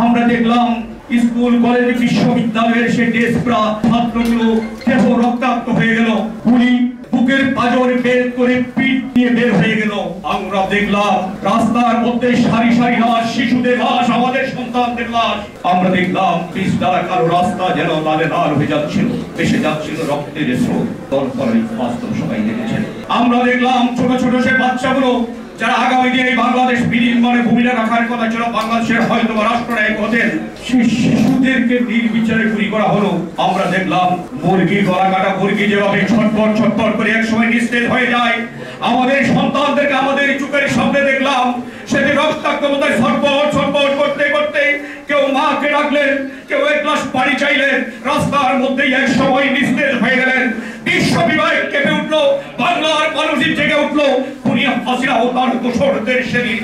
আমরা দেখলাম school college বিশ্ববিদ্যালয়ের সে ডেস্করা ছাত্রগুলো দেহ রক্তাক্ত হয়ে গেল, গুলি বুকের পাঁজর বের করে পিঠ দিয়ে বের হয়ে গেল। আমরা দেখলাম রাস্তার মধ্যে সারি সারি লাশ, শিশুদের লাশ, আমাদের সন্তানদের লাশ। আমরা দেখলাম পিছলা কালো রাস্তা যেন লালে লাল হয়ে যাচ্ছিল, ভেসে যাচ্ছিল রক্তের স্রোত। বাস্তব সবাই দেখেছেন। আমরা দেখলাম ছোট ছোট সে বাচ্চাগুলো যারা আগামী দিনে বাংলাদেশ বিনির্মাণে ভূমিকা রাখার কথা ছিল, বাংলাদেশের হয়তো রাষ্ট্রনায়ক হতেন, সেই শিশুদেরকে নির্বিচারে গুলি করা হলো। আমরা দেখলাম মুরগি, গলা কাটা মুরগি যেভাবে ছটফট ছটফট করে একসময় নিস্তেজ হয়ে যায়, আমাদের সন্তানদেরকে আমাদের চোখের সামনে দেখলাম সেটি রক্তাক্ত অবস্থায় ছটফট ছটফট করতে করতে কেউ মাকে ডাকলেন, কেউ এক গ্লাস পানি চাইলেন, রাস্তার মধ্যেই এক সময় নিস্তেজ হয়ে গেলেন। বিশ্ব বিভাগ কেঁপে উঠলো, বাংলার মানুষই জেগে উঠলো। খুনিয়া হাসিনা ও তার দোসরদের সেদিন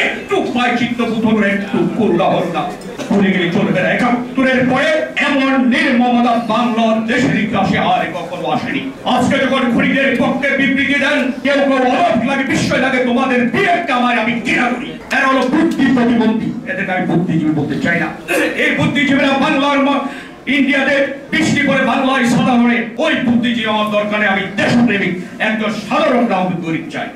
একটু পায়চিত্ত বুধনের একটু করুণা হল না। ভুলে গেলে চলবে না, ৭১-এর পরে এমন নির্মমতা বাংলাদেশের ইতিহাসে আর কখনো আসেনি। আজকে যখন খুনিদের পক্ষে বিবৃতি দেন, কেউ কেউ অবাক লাগে, বিস্ময় লাগে, তোমাদের বিবেক কামায় আমি ঘৃণা করি। এরা হলো বুদ্ধি প্রতিবন্ধী, এদেরকে আমি বুদ্ধিজীবী বলতে চাই না। এই বুদ্ধিজীবীরা বাংলার ইন্ডিয়াতে বৃষ্টি করে বাংলায় সাধারণে ওই বুদ্ধিজীবী আমার দরকার নেই। আমি দেশপ্রেমিক একজন সাধারণ নাগরিক চাই।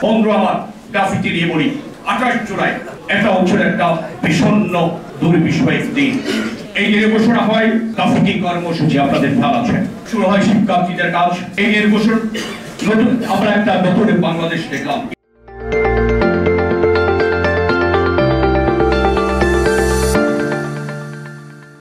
বন্ধু আমার, গ্রাফিতি নিয়ে বলি, ২৮ জুলাই এটা হচ্ছে একটা বিষণ্ণ দুর্বিষয়ের দিন। এই দিনে ঘোষণা হয় গ্রাফিতি কর্মসূচি, আপনাদের খেয়াল আছে, শুরু হয় শিক্ষার্থীদের কাজ। এই দিনের ঘোষণা নতুন আমরা একটা নতুন বাংলাদেশ দেখলাম।